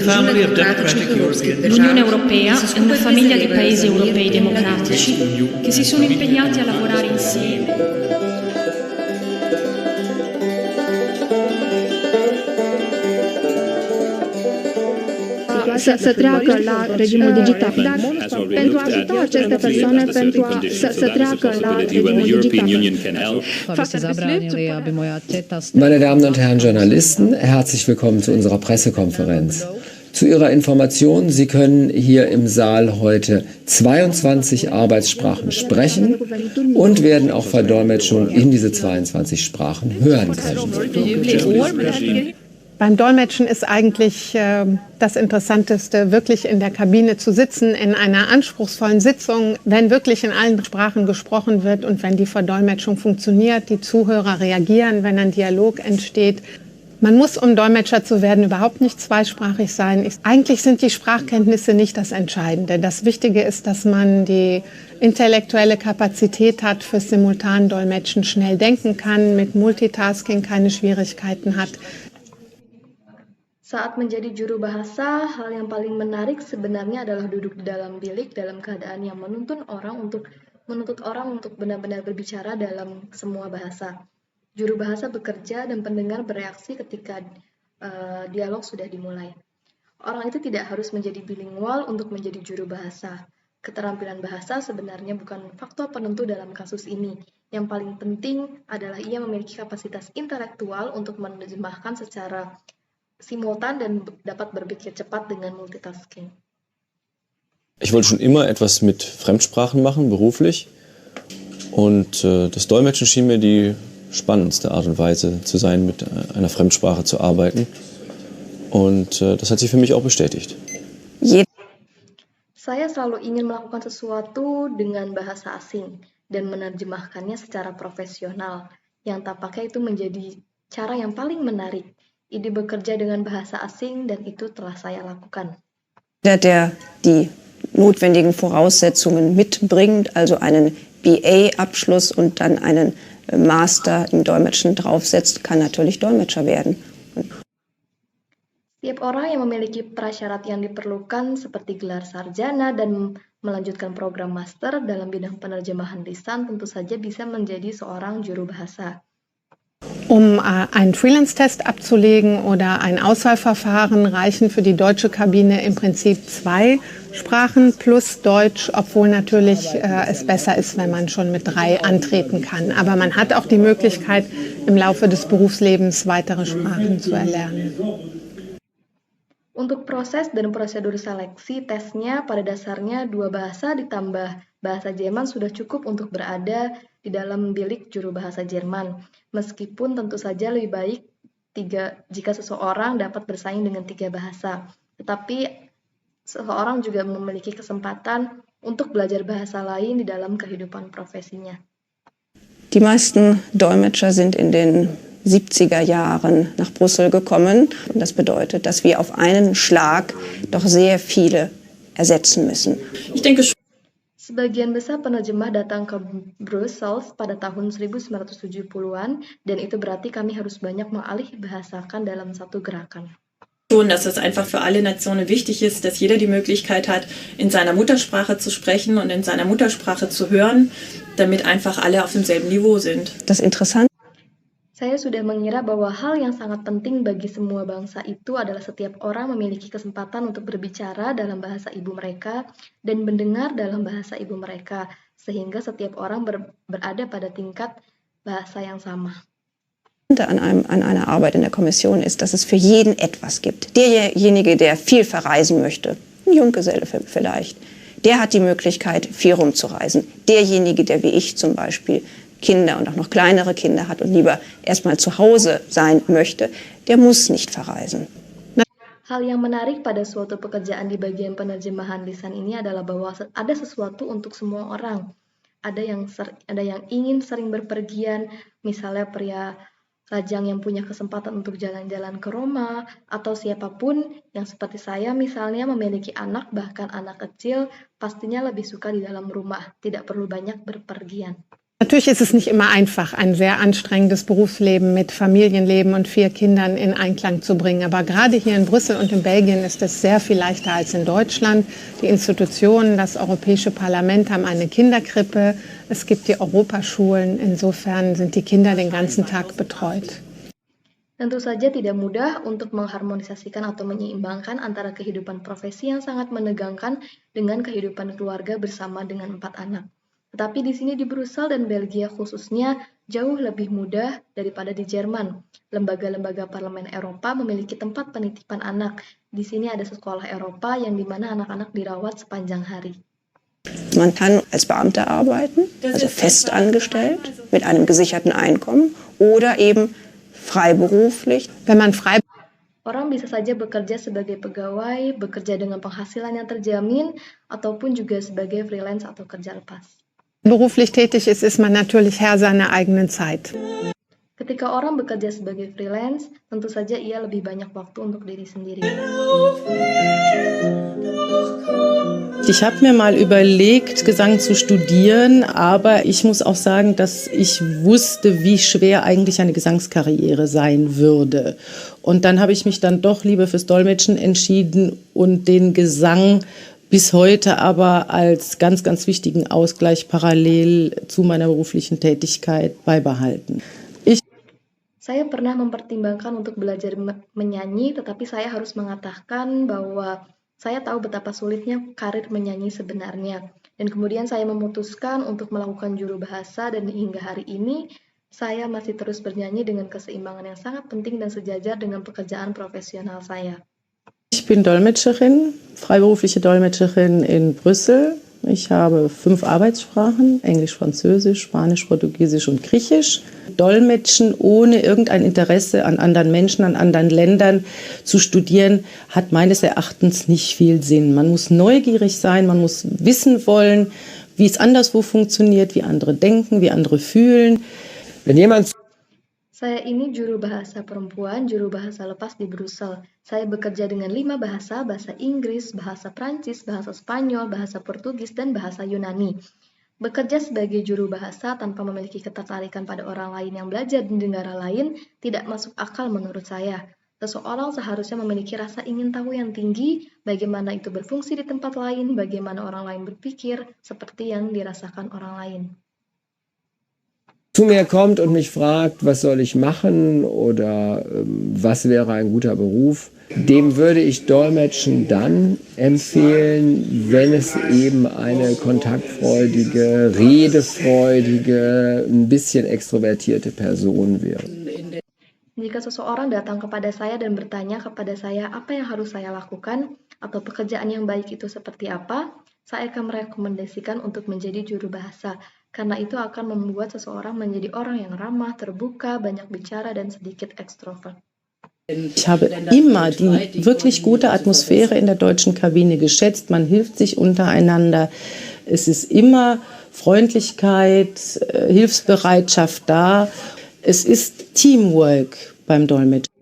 Family of democratic European L'Unione Europea è una famiglia di paesi europei democratici che si sono impegnati a lavorare insieme. Să treacă la regimul digital. Dar pentru a ajuta aceste persoane să treacă la regimul digital. Meine Damen und Herren Journalisten, herzlich willkommen zu unserer Pressekonferenz. Zu Ihrer Information, Sie können hier im Saal heute 22 Arbeitssprachen sprechen und werden auch Verdolmetschung in diese 22 Sprachen hören können. Beim Dolmetschen ist eigentlich das Interessanteste, wirklich in der Kabine zu sitzen, in einer anspruchsvollen Sitzung, wenn wirklich in allen Sprachen gesprochen wird und wenn die Verdolmetschung funktioniert, die Zuhörer reagieren, wenn ein Dialog entsteht. Man muss, um Dolmetscher zu werden, überhaupt nicht zweisprachig sein. Eigentlich sind die Sprachkenntnisse nicht das Entscheidende. Das Wichtige ist, dass man die intellektuelle Kapazität hat fürs Simultandolmetschen, schnell denken kann, mit Multitasking keine Schwierigkeiten hat. Saat menjadi juru bahasa, hal yang paling menarik sebenarnya adalah duduk di dalam bilik dalam keadaan yang menuntut orang untuk benar-benar berbicara dalam semua bahasa. Juru bahasa bekerja dan pendengar bereaksi ketika dialog sudah dimulai. Orang itu tidak harus menjadi bilingual untuk menjadi juru bahasa. Keterampilan bahasa sebenarnya bukan faktor penentu dalam kasus ini. Yang paling penting adalah ia memiliki kapasitas intelektual untuk menerjemahkan secara simultan dan dapat berpikir cepat dengan multitasking. Ich wollte schon immer etwas mit Fremdsprachen machen, beruflich. Und das Dolmetschen schien mir die spannendste Art und Weise zu sein, mit einer Fremdsprache zu arbeiten. Und das hat sich für mich auch bestätigt. Saya selalu ingin melakukan sesuatu dengan bahasa asing dan menerjemahkannya secara profesional. Yang tampaknya itu menjadi cara yang paling menarik. Ide bekerja dengan bahasa asing dan itu telah saya lakukan. Der die notwendigen Voraussetzungen mitbringt, also einen BA-Abschluss und dann einen Master im Dolmetschen draufsetzt, kann natürlich Dolmetscher werden. Setiap orang yang memiliki prasyarat yang diperlukan seperti gelar sarjana dan melanjutkan program master dalam bidang penerjemahan lisan tentu saja bisa menjadi seorang juru bahasa. Um einen Freelance-Test abzulegen oder ein Auswahlverfahren reichen für die deutsche Kabine im Prinzip 2 Sprachen plus Deutsch, obwohl natürlich es besser ist, wenn man schon mit 3 antreten kann. Aber man hat auch die Möglichkeit, im Laufe des Berufslebens weitere Sprachen zu erlernen. Untuk proses dan prosedur seleksi tesnya pada dasarnya 2 bahasa ditambah bahasa Jerman sudah cukup untuk berada di dalam bilik juru bahasa Jerman. Meskipun tentu saja lebih baik jika seseorang dapat bersaing dengan 3 bahasa. Tetapi seseorang juga memiliki kesempatan untuk belajar bahasa lain di dalam kehidupan profesinya. Die meisten Dolmetscher sind in den 70er Jahren nach Brüssel gekommen. Und das bedeutet, dass wir auf einen Schlag doch sehr viele ersetzen müssen. Ich denke schon. Sebagian besar penerjemah datang ke Brussels pada tahun 1970-an dan itu berarti kami harus banyak mengalih bahasakan dalam satu gerakan. Dass es einfach für alle Nationen wichtig ist, dass jeder die Möglichkeit hat, in seiner Muttersprache zu sprechen und in seiner Muttersprache zu hören, damit einfach alle auf demselben Niveau sind. Das Interessante. Saya sudah mengira bahwa hal yang sangat penting bagi semua bangsa itu adalah setiap orang memiliki kesempatan untuk berbicara dalam bahasa ibu mereka dan mendengar dalam bahasa ibu mereka, sehingga setiap orang berada pada tingkat bahasa yang sama. An einer Arbeit in der Kommission ist, dass es für jeden etwas gibt. Derjenige, der viel verreisen möchte, ein Junggeselle vielleicht, der hat die Möglichkeit, viel rumzureisen. Derjenige, der wie ich zum Beispiel Kinder und auch noch kleinere Kinder hat und lieber erstmal zu Hause sein möchte, der muss nicht verreisen. Hal yang menarik pada suatu pekerjaan di bagian penerjemahan lisan ini adalah bahwa ada sesuatu untuk semua orang. Ada yang ingin sering berpergian, misalnya pria lajang yang punya kesempatan untuk jalan-jalan ke Roma, atau siapapun yang seperti saya misalnya memiliki anak, bahkan anak kecil, pastinya lebih suka di dalam rumah, tidak perlu banyak berpergian. Natürlich ist es nicht immer einfach, ein sehr anstrengendes Berufsleben mit Familienleben und 4 Kindern in Einklang zu bringen. Aber gerade hier in Brüssel und in Belgien ist es sehr viel leichter als in Deutschland. Die Institutionen, das Europäische Parlament haben eine Kinderkrippe. Es gibt die Europaschulen. Insofern sind die Kinder den ganzen Tag betreut. Tentu saja tidak mudah untuk mengharmonisasikan atau menyeimbangkan antara kehidupan profesi yang sangat menegangkan dengan kehidupan keluarga bersama dengan 4 anak. Tetapi di sini di Brussel dan Belgia khususnya jauh lebih mudah daripada di Jerman. Lembaga-lembaga Parlemen Eropa memiliki tempat penitipan anak. Di sini ada sekolah Eropa yang dimana anak-anak dirawat sepanjang hari. Man kann als Beamter arbeiten, also fest angestellt, mit einem gesicherten Einkommen oder eben freiberuflich. Wenn man frei Orang bisa saja bekerja sebagai pegawai, bekerja dengan penghasilan yang terjamin, ataupun juga sebagai freelance atau kerja lepas. beruflich tätig ist, ist man natürlich Herr seiner eigenen Zeit. Ketika orang bekerja sebagai freelance, tentu saja ia lebih banyak waktu untuk diri sendiri. Ich habe mir mal überlegt, Gesang zu studieren, aber ich muss auch sagen, dass ich wusste, wie schwer eigentlich eine Gesangskarriere sein würde. Und dann habe ich mich dann doch lieber fürs Dolmetschen entschieden und den Gesang bis heute aber als ganz, ganz wichtigen Ausgleich parallel zu meiner beruflichen Tätigkeit beibehalten. Saya pernah mempertimbangkan untuk belajar menyanyi, tetapi saya harus mengatakan bahwa saya tahu betapa sulitnya karir menyanyi sebenarnya. Dan kemudian saya memutuskan untuk melakukan juru bahasa dan hingga hari ini saya masih terus bernyanyi dengan keseimbangan yang sangat penting dan sejajar dengan pekerjaan profesional saya. Ich bin Dolmetscherin, freiberufliche Dolmetscherin in Brüssel. Ich habe 5 Arbeitssprachen, Englisch, Französisch, Spanisch, Portugiesisch und Griechisch. Dolmetschen ohne irgendein Interesse an anderen Menschen, an anderen Ländern zu studieren, hat meines Erachtens nicht viel Sinn. Man muss neugierig sein, man muss wissen wollen, wie es anderswo funktioniert, wie andere denken, wie andere fühlen. Wenn jemand Saya ini juru bahasa perempuan, juru bahasa lepas di Brussel. Saya bekerja dengan 5 bahasa, bahasa Inggris, bahasa Prancis, bahasa Spanyol, bahasa Portugis, dan bahasa Yunani. Bekerja sebagai juru bahasa tanpa memiliki ketertarikan pada orang lain yang belajar di negara lain tidak masuk akal menurut saya. Seseorang seharusnya memiliki rasa ingin tahu yang tinggi, bagaimana itu berfungsi di tempat lain, bagaimana orang lain berpikir, seperti yang dirasakan orang lain. zu mir kommt und mich fragt, was soll ich machen oder was wäre ein guter Beruf, dem würde ich Dolmetschen dann empfehlen, wenn es eben eine kontaktfreudige, redefreudige, ein bisschen extrovertierte Person wäre. Jika seseorang datang kepada saya dan bertanya kepada saya apa yang harus saya lakukan atau pekerjaan yang baik itu seperti apa, saya akan merekomendasikan untuk menjadi juru bahasa. Karena itu akan membuat seseorang menjadi orang yang ramah, terbuka, banyak bicara, dan sedikit ekstrovert. Ich habe immer die wirklich gute Atmosphäre in der deutschen Kabine geschätzt. Man hilft sich untereinander. Es ist immer Freundlichkeit, Hilfsbereitschaft da. Es ist Teamwork beim Dolmetschen.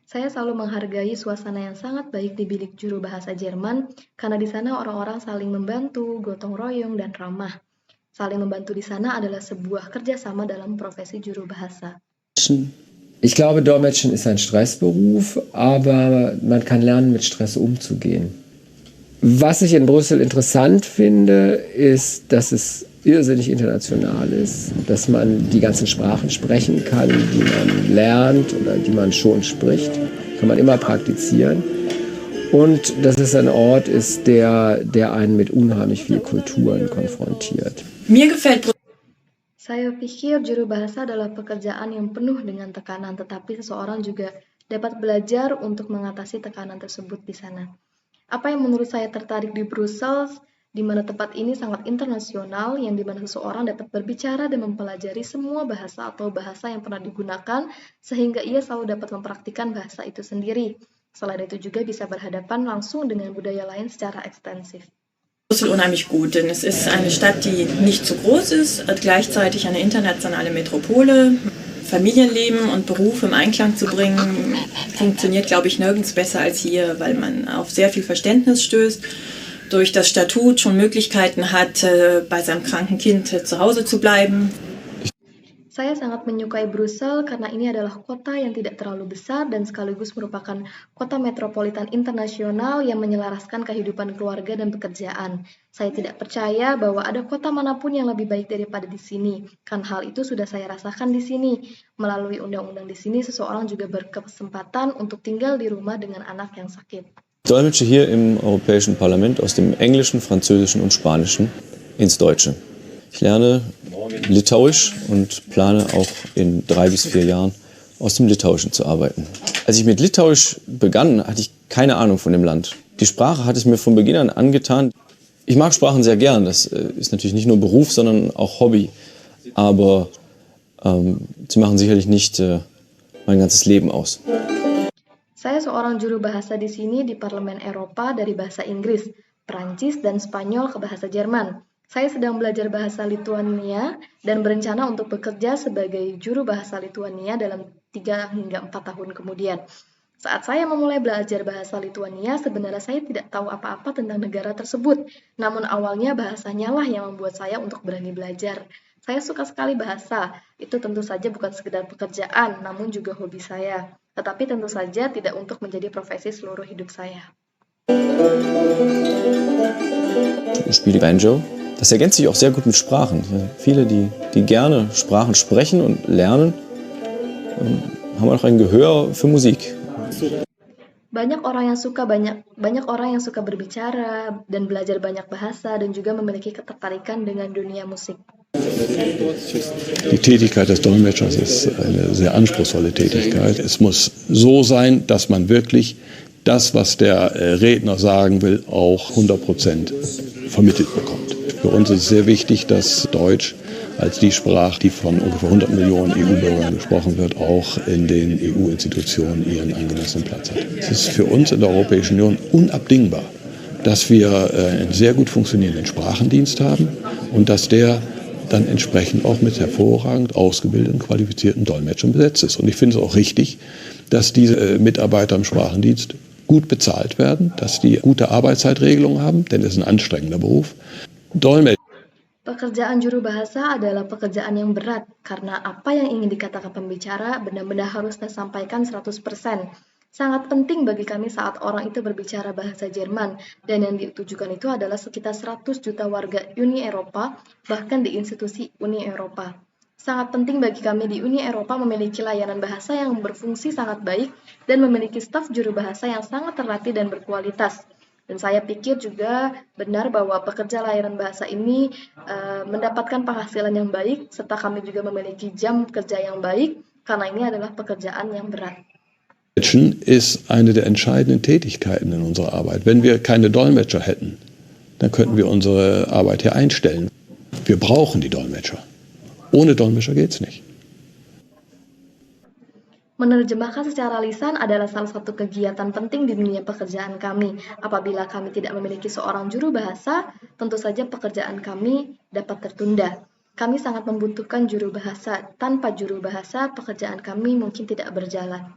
Saya selalu menghargai suasana yang sangat baik di bilik juru bahasa Jerman, karena di sana orang-orang saling membantu, gotong royong, dan ramah. Saling membantu di sana adalah sebuah kerjasama dalam profesi juru bahasa. Ich glaube, Dolmetschen ist ein Stressberuf, aber man kann lernen, mit Stress umzugehen. Was ich in Brüssel interessant finde, ist, dass es irrsinnig international ist, dass man die ganzen Sprachen sprechen kann, die man lernt oder die man schon spricht. Kann man immer praktizieren. Und dass es ein Ort ist, der einen mit unheimlich viel Kulturen konfrontiert. Mir gefällt Saya pikir juru bahasa adalah pekerjaan yang penuh dengan tekanan, tetapi seseorang juga dapat belajar untuk mengatasi tekanan tersebut di sana. Apa yang menurut saya tertarik di Brussels, di mana tempat ini sangat internasional, yang di mana seseorang dapat berbicara dan mempelajari semua bahasa atau bahasa yang pernah digunakan, sehingga ia selalu dapat mempraktikkan bahasa itu sendiri. Selain itu juga bisa berhadapan langsung dengan budaya lain secara ekstensif. Brüssel unheimlich gut, denn es ist eine Stadt, die nicht zu groß ist, gleichzeitig eine internationale Metropole. Familienleben und Beruf im Einklang zu bringen, funktioniert, glaube ich, nirgends besser als hier, weil man auf sehr viel Verständnis stößt. durch das Statut schon Möglichkeiten hat, bei seinem kranken Kind zu Hause zu bleiben. Saya sangat menyukai Brussel karena ini adalah kota yang tidak terlalu besar dan sekaligus merupakan kota metropolitan internasional yang menyelaraskan kehidupan keluarga dan pekerjaan. Saya tidak percaya bahwa ada kota manapun yang lebih baik daripada di sini. Kan hal itu sudah saya rasakan di sini. Melalui undang-undang di sini, seseorang juga berkesempatan untuk tinggal di rumah dengan anak yang sakit. Ich dolmetsche hier im Europäischen Parlament aus dem Englischen, Französischen und Spanischen ins Deutsche. Ich lerne Litauisch und plane auch in 3 bis 4 Jahren aus dem Litauischen zu arbeiten. Als ich mit Litauisch begann, hatte ich keine Ahnung von dem Land. Die Sprache hat es mir von Beginn an angetan. Ich mag Sprachen sehr gern, das ist natürlich nicht nur Beruf, sondern auch Hobby. Aber sie machen sicherlich nicht mein ganzes Leben aus. Saya seorang juru bahasa di sini di Parlemen Eropa dari bahasa Inggris, Prancis, dan Spanyol ke bahasa Jerman. Saya sedang belajar bahasa Lituania dan berencana untuk bekerja sebagai juru bahasa Lituania dalam 3 hingga 4 tahun kemudian. Saat saya memulai belajar bahasa Lituania, sebenarnya saya tidak tahu apa-apa tentang negara tersebut. Namun awalnya bahasanya lah yang membuat saya untuk berani belajar. Saya suka sekali bahasa. Itu tentu saja bukan sekedar pekerjaan, namun juga hobi saya. Tetapi tentu saja tidak untuk menjadi profesi seluruh hidup saya. Ich spiele Banjo. Das ergänzt sich auch sehr gut mit Sprachen. Viele, die gerne Sprachen sprechen und lernen, haben auch ein Gehör für Musik. Banyak orang yang suka berbicara dan belajar banyak bahasa dan juga memiliki ketertarikan dengan dunia musik. Die Tätigkeit des Dolmetschers ist eine sehr anspruchsvolle Tätigkeit. Es muss so sein, dass man wirklich das, was der Redner sagen will, auch 100% vermittelt bekommt. Für uns ist es sehr wichtig, dass Deutsch als die Sprache, die von ungefähr 100 Millionen EU-Bürgern gesprochen wird, auch in den EU-Institutionen ihren angemessenen Platz hat. Es ist für uns in der Europäischen Union unabdingbar, dass wir einen sehr gut funktionierenden Sprachendienst haben und dass der dann entsprechend auch mit hervorragend ausgebildeten, qualifizierten Dolmetschern besetzt ist. Und ich finde es auch richtig, dass diese Mitarbeiter im Sprachendienst gut bezahlt werden, dass die gute Arbeitszeitregelungen haben, denn es ist ein anstrengender Beruf. Pekerjaan juru bahasa adalah pekerjaan yang berat karena apa yang ingin dikatakan pembicara benar-benar harus disampaikan 100%. Sangat penting bagi kami saat orang itu berbicara bahasa Jerman dan yang ditujukan itu adalah sekitar 100 juta warga Uni Eropa, bahkan di institusi Uni Eropa. Sangat penting bagi kami di Uni Eropa memiliki layanan bahasa yang berfungsi sangat baik dan memiliki staf juru bahasa yang sangat terlatih dan berkualitas. Dan saya pikir juga benar bahwa pekerja layanan bahasa ini mendapatkan penghasilan yang baik, serta kami juga memiliki jam kerja yang baik, karena ini adalah pekerjaan yang berat. Dolmetschen ist eine der entscheidenden Tätigkeiten in unserer Arbeit. Wenn wir keine Dolmetscher hätten, dann könnten wir unsere Arbeit hier einstellen. Wir brauchen die Dolmetscher. Ohne Dolmetscher geht's nicht. Menerjemahkan secara lisan adalah salah satu kegiatan penting di dunia pekerjaan kami. Apabila kami tidak memiliki seorang juru bahasa, tentu saja pekerjaan kami dapat tertunda. Kami sangat membutuhkan juru bahasa. Tanpa juru bahasa, pekerjaan kami mungkin tidak berjalan.